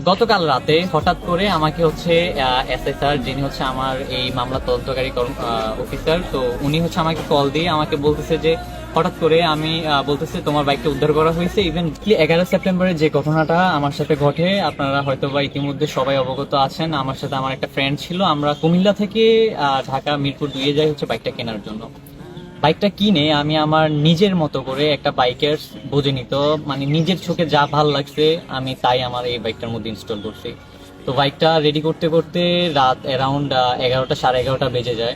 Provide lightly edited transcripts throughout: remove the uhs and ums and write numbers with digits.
গতকাল রাতে হঠাৎ করে আমাকে হচ্ছে এসএসআর, যিনি হচ্ছে আমার এই মামলা তদন্তকারী অফিসার, তো উনি হচ্ছে আমাকে কল দিয়ে আমাকে বলতেছে যে হঠাৎ করে আমি বলতেছে তোমার বাইকটা উদ্ধার করা হয়েছে। ইভেন 11 সেপ্টেম্বরে যে ঘটনাটা আমার সাথে ঘটে, আপনারা হয়তো বা ইতিমধ্যে সবাই অবগত আছেন। আমার সাথে আমার একটা ফ্রেন্ড ছিল, আমরা কুমিল্লা থেকে ঢাকা মিরপুর 2 যাই হচ্ছে বাইকটা কেনার জন্য। বাইকটা কিনে আমি আমার নিজের মতো করে একটা বাইকের বুঝে নিত, মানে নিজের চোখে যা ভাল লাগছে আমি তাই আমার এই বাইকটার মধ্যে ইনস্টল করছি। তো বাইকটা রেডি করতে করতে রাত অ্যারাউন্ড 11টা, সাড়ে 11টা বেজে যায়।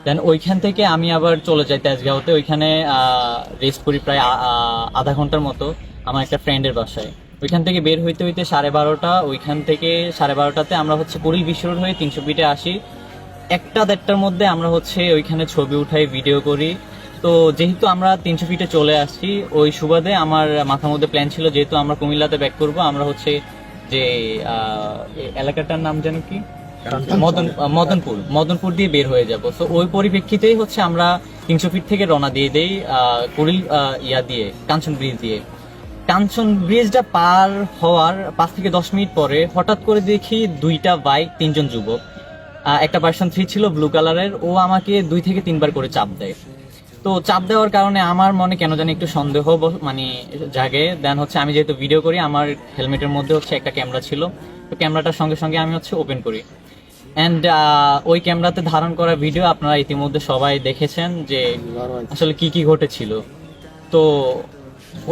দেন ওইখান থেকে আমি আবার চলে যাই তেজগাঁওতে, ওইখানে রেস্ট করি প্রায় আধা ঘন্টার মতো আমার একটা ফ্রেন্ডের বাসায়। ওইখান থেকে বের হইতে হইতে 12:30, ওইখান থেকে 12:30টাতে আমরা হচ্ছে কুড়িল বিশ্ব রোড হয়ে 300 ফিটে আসি। 1টা-1:30টার মধ্যে আমরা হচ্ছে ওইখানে ছবি উঠাই, ভিডিও করি। তো যেহেতু আমরা 300 ফিটে চলে আসছি, ওই সুবাদে আমার মাথার মধ্যে প্ল্যান ছিল, যেহেতু আমরা কুমিল্লাতে ব্যাক করব, আমরা হচ্ছে যে এলাকাটার নাম যেন কি, মদনপুর দিয়ে বের হয়ে যাব। তো ওই পরিপ্রেক্ষিতেই হচ্ছে আমরা 300 ফিট থেকে রওনা দিয়ে দেই কুড়িল দিয়ে কাঞ্চন ব্রিজ দিয়ে। কাঞ্চন ব্রিজটা পার হওয়ার 5 থেকে 10 মিনিট পরে হঠাৎ করে দেখি 2টা বাইক, 3জন যুবক, একটা ভার্সন 3 ছিল ব্লু কালারের, ও আমাকে 2 থেকে 3বার করে চাপ দেয়। তো চাপ দেওয়ার কারণে আমার মনে কেন জানি একটু সন্দেহ মানে জাগে। দেন হচ্ছে আমি যেহেতু ভিডিও করি, আমার হেলমেটের মধ্যে হচ্ছে একটা ক্যামেরা ছিল, তো ক্যামেরাটার সঙ্গে সঙ্গে আমি হচ্ছে ওপেন করি। অ্যান্ড ওই ক্যামেরাতে ধারণ করা ভিডিও আপনারা ইতিমধ্যে সবাই দেখেছেন যে আসলে কি কি ঘটেছিল। তো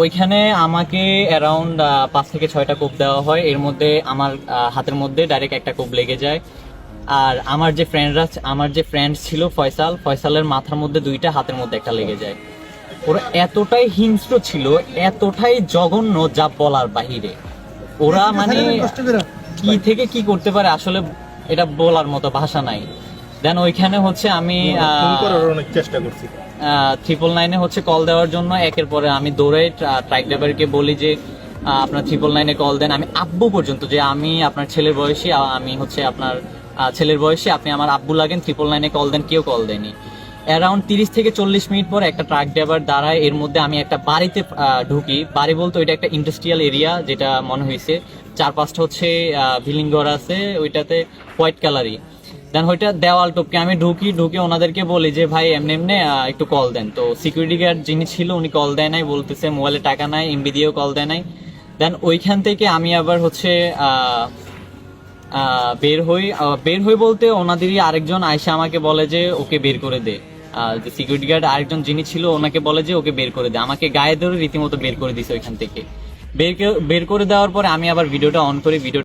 ওইখানে আমাকে অ্যারাউন্ড 5 থেকে 6টা কোপ দেওয়া হয়। এর মধ্যে আমার হাতের মধ্যে ডাইরেক্ট একটা কোপ লেগে যায়। আর আমার যে ফ্রেন্ড ছিল ফয়সালের মাথার মধ্যে 2টা, হাতের মধ্যে একটা লেগে যায়। ওরা এতটাই হিংস্র ছিল, এতটাই জঘন্য, যা বলার বাহিরে। ওরা মানে কি থেকে কি করতে পারে আসলে এটা বলার মতো ভাষা নাই। দেন ওইখানে হচ্ছে আমি অনেক চেষ্টা করছি 999-এ হচ্ছে কল দেওয়ার জন্য একের পরে আমি দৌড়াই, ট্রাক ড্রাইভারকে বলি যে আপনার 999-এ কল দেন। আমি আব্বু পর্যন্ত, যে আমি আপনার ছেলের বয়সী, আমি হচ্ছে আপনার ছেলের বয়সী, আপনি আমার আব্বু লাগেন, 999-এ কল দেন, কেউ কল দেয়নি। অ্যারাউন্ড 30 থেকে 40 মিনিট পর একটা ট্রাক ড্রাইভার দাঁড়ায়। এর মধ্যে আমি একটা বাড়িতে ঢুকি। বাড়ি বলতে ওইটা একটা ইন্ডাস্ট্রিয়াল এরিয়া, যেটা মনে হয়েছে 4-5টা হচ্ছে বিল্ডিং ঘর আছে, ওইটাতে হোয়াইট কালারই। দেন ওইটা দেওয়াল টপকে আমি ঢুকে ওনাদেরকে বলি যে ভাই এমনি এমনি একটু কল দেন। তো সিকিউরিটি গার্ড যিনি ছিল উনি কল দেয় নাই, বলতেছে মোবাইলে টাকা নাই, এমবি দিয়েও কল দেয় নাই। দেন ওইখান থেকে আমি আবার হচ্ছে বের হই বলতে ওনাদেরই আরেকজন আয়সা আমাকে বলে যে ওকে বের করে দে। যে সিকিউরিটি গার্ড আরেকজন যিনি ছিল ওনাকে বলে যে ওকে বের করে দে। আমাকে গায়ে ধরে রীতিমতো বের করে দিছে ওইখান থেকে। বের করে দেওয়ার পরে আমি আবার ভিডিওটা অন করি। ভিডিও